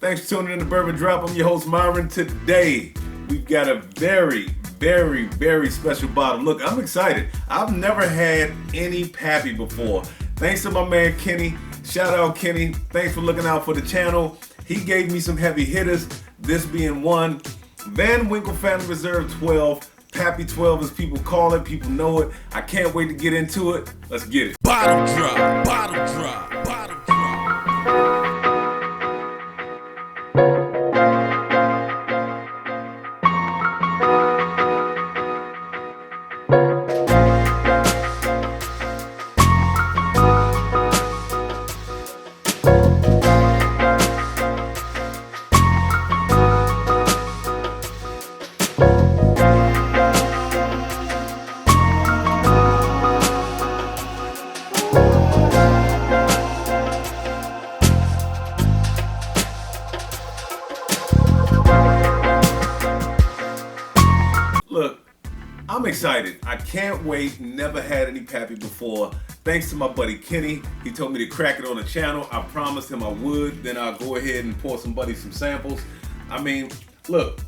Thanks for tuning in to Bourbon Drop. I'm your host, Myron. Today, we've got a very, very special bottle. Look, I'm excited. I've never had any Pappy before. Thanks to my man, Kenny. Shout out, Kenny. Thanks for looking out for the channel. He gave me some heavy hitters, this being one. Van Winkle Family Reserve 12. Pappy 12 as people call it. People know it. I can't wait to get into it. Let's get it. Bottle drop, bottle drop, bottle drop. Look, I'm excited. I can't wait. Never had any Pappy before. Thanks to my buddy Kenny. He told me to crack it on the channel. I promised him I would. Then I'll go ahead and pour somebody some samples. I mean, look,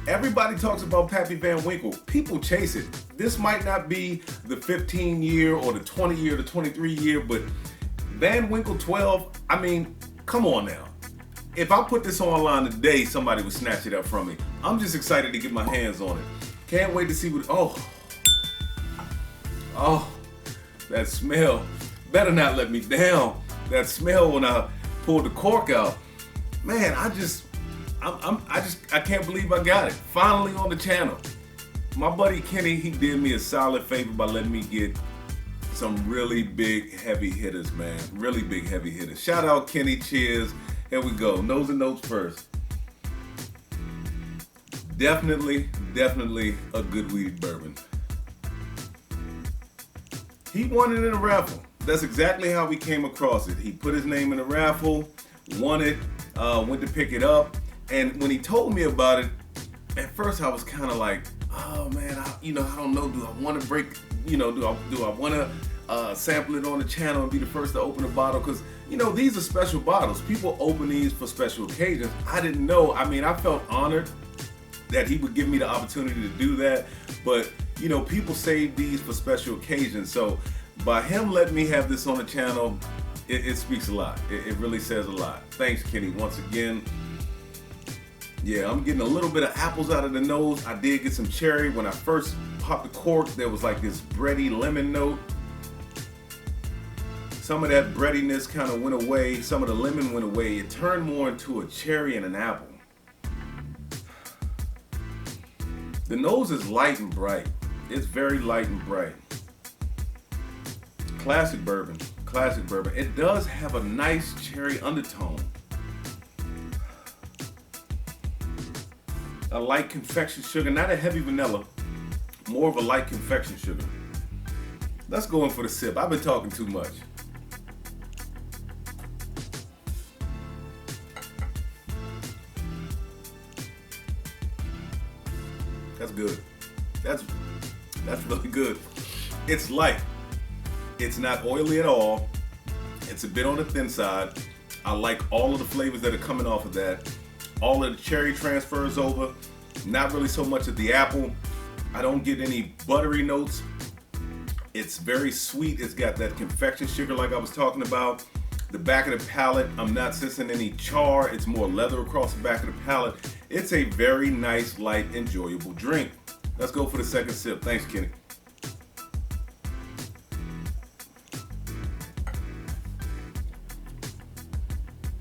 everybody talks about Pappy Van Winkle. People chase it. This might not be the 15-year or the 20-year, the 23-year, but Van Winkle 12, I mean, come on now. If I put this online today, somebody would snatch it up from me. I'm just excited to get my hands on it. Can't wait to see what, oh, that smell. Better not let me down. That smell when I pulled the cork out. Man, I can't believe I got it. Finally on the channel. My buddy Kenny, he did me a solid favor by letting me get some really big heavy hitters, man. Really big heavy hitters. Shout out Kenny, cheers. Here we go, nose and notes first. Definitely a good weeded bourbon. He won it in a raffle. That's exactly how we came across it. He put his name in a raffle, won it, went to pick it up, and when he told me about it, at first I was kind of like, oh man, I don't know. Do I want to break? Do I want to sample it on the channel and be the first to open a bottle? Because these are special bottles. People open these for special occasions. I didn't know. I mean, I felt honored that he would give me the opportunity to do that. But people save these for special occasions. So by him letting me have this on the channel, it speaks a lot. It really says a lot. Thanks, Kenny, once again. Yeah, I'm getting a little bit of apples out of the nose. I did get some cherry. When I first popped the cork, there was like this bready lemon note. Some of that breadiness kind of went away. Some of the lemon went away. It turned more into a cherry and an apple. The nose is light and bright. It's very light and bright. Classic bourbon, classic bourbon. It does have a nice cherry undertone. A light confection sugar, not a heavy vanilla, more of a light confection sugar. Let's go in for the sip. I've been talking too much. That's good. That's really good. It's light. It's not oily at all. It's a bit on the thin side. I like all of the flavors that are coming off of that. All of the cherry transfers over. Not really so much of the apple. I don't get any buttery notes. It's very sweet. It's got that confection sugar like I was talking about. The back of the palate, I'm not sensing any char. It's more leather across the back of the palate. It's a very nice, light, enjoyable drink. Let's go for the second sip. Thanks, Kenny.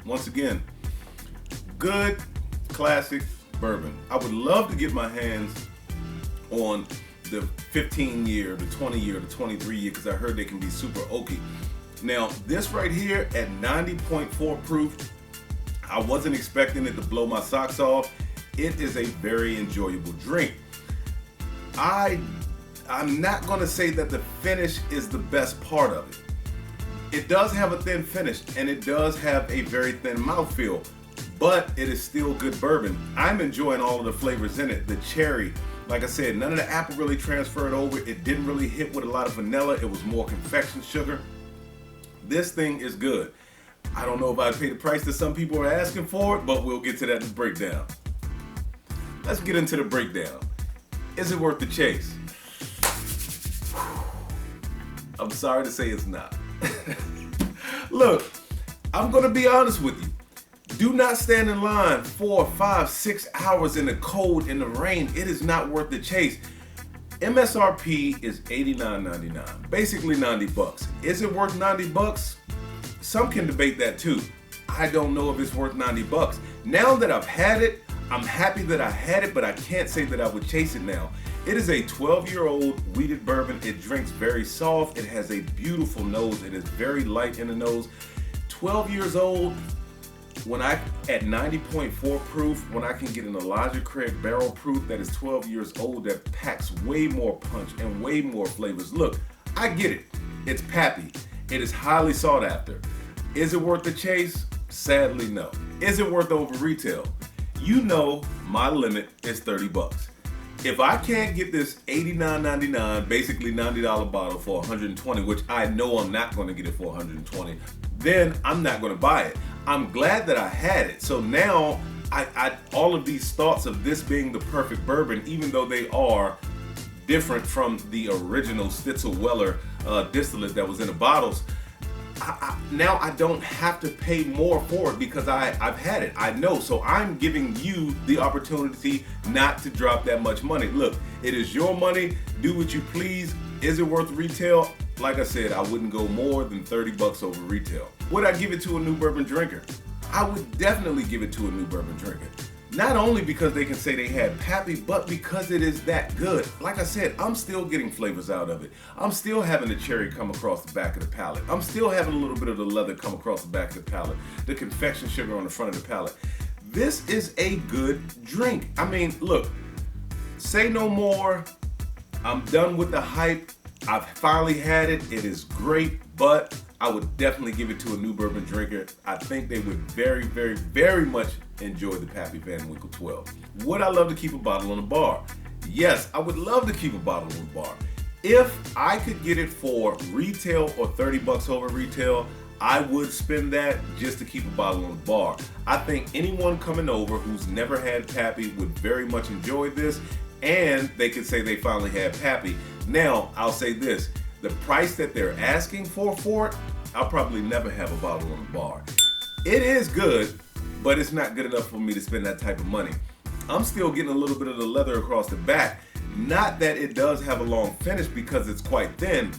Once again, good, classic bourbon. I would love to get my hands on the 15-year, the 20-year, the 23-year, because I heard they can be super oaky. Now, this right here at 90.4 proof, I wasn't expecting it to blow my socks off. It is a very enjoyable drink. I'm not gonna say that the finish is the best part of it. It does have a thin finish and it does have a very thin mouthfeel, but it is still good bourbon. I'm enjoying all of the flavors in it. The cherry, like I said, none of the apple really transferred over. It didn't really hit with a lot of vanilla. It was more confection sugar. This thing is good. I don't know if I'd pay the price that some people are asking for it, but we'll get to that in the breakdown. Let's get into the breakdown. Is it worth the chase? I'm sorry to say it's not. Look, I'm gonna be honest with you. Do not stand in line 4, 5, 6 hours in the cold, in the rain. It is not worth the chase. MSRP is $89.99, basically 90 bucks. Is it worth 90 bucks? Some can debate that too. I don't know if it's worth 90 bucks. Now that I've had it, I'm happy that I had it, but I can't say that I would chase it now. It is a 12-year-old wheated bourbon. It drinks very soft. It has a beautiful nose. It is very light in the nose. 12 years old, at 90.4 proof, when I can get an Elijah Craig barrel proof that is 12 years old, that packs way more punch and way more flavors. Look, I get it. It's PAPPY. It is highly sought after. Is it worth the chase? Sadly, no. Is it worth over retail? You know my limit is 30 bucks. If I can't get this $89.99, basically $90 bottle for 120, which I know I'm not going to get it for 120, then I'm not going to buy it. I'm glad that I had it. So now, all of these thoughts of this being the perfect bourbon, even though they are different from the original Stitzel Weller distillate that was in the bottles, now I don't have to pay more for it because I've had it. I know. So I'm giving you the opportunity not to drop that much money. Look, it is your money. Do what you please. Is it worth retail? Like I said, I wouldn't go more than 30 bucks over retail. Would I give it to a new bourbon drinker? I would definitely give it to a new bourbon drinker. Not only because they can say they had PAPPY, but because it is that good. Like I said, I'm still getting flavors out of it. I'm still having the cherry come across the back of the palate. I'm still having a little bit of the leather come across the back of the palate. The confection sugar on the front of the palate. This is a good drink. I mean, look, say no more. I'm done with the hype. I've finally had it. It is great, but I would definitely give it to a new bourbon drinker. I think they would very, very, very much enjoy the PAPPY Van Winkle 12. Would I love to keep a bottle on the bar? Yes, I would love to keep a bottle on the bar. If I could get it for retail or 30 bucks over retail, I would spend that just to keep a bottle on the bar. I think anyone coming over who's never had PAPPY would very much enjoy this, and they could say they finally had PAPPY. Now, I'll say this, the price that they're asking for it, I'll probably never have a bottle on the bar. It is good, but it's not good enough for me to spend that type of money. I'm still getting a little bit of the leather across the back. Not that it does have a long finish because it's quite thin,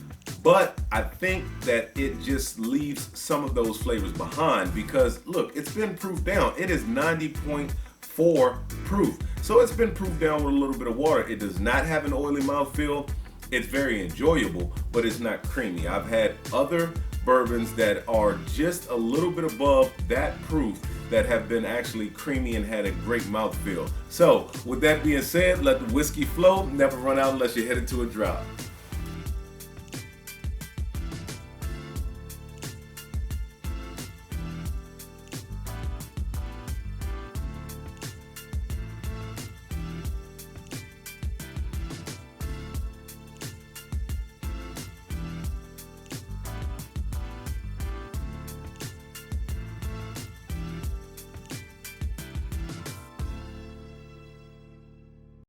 but I think that it just leaves some of those flavors behind because look, it's been proofed down. It is 90.4 proof. So it's been proofed down with a little bit of water. It does not have an oily mouthfeel. It's very enjoyable, but it's not creamy. I've had other bourbons that are just a little bit above that proof that have been actually creamy and had a great mouthfeel. So with that being said, let the whiskey flow, never run out unless you're headed to a drop.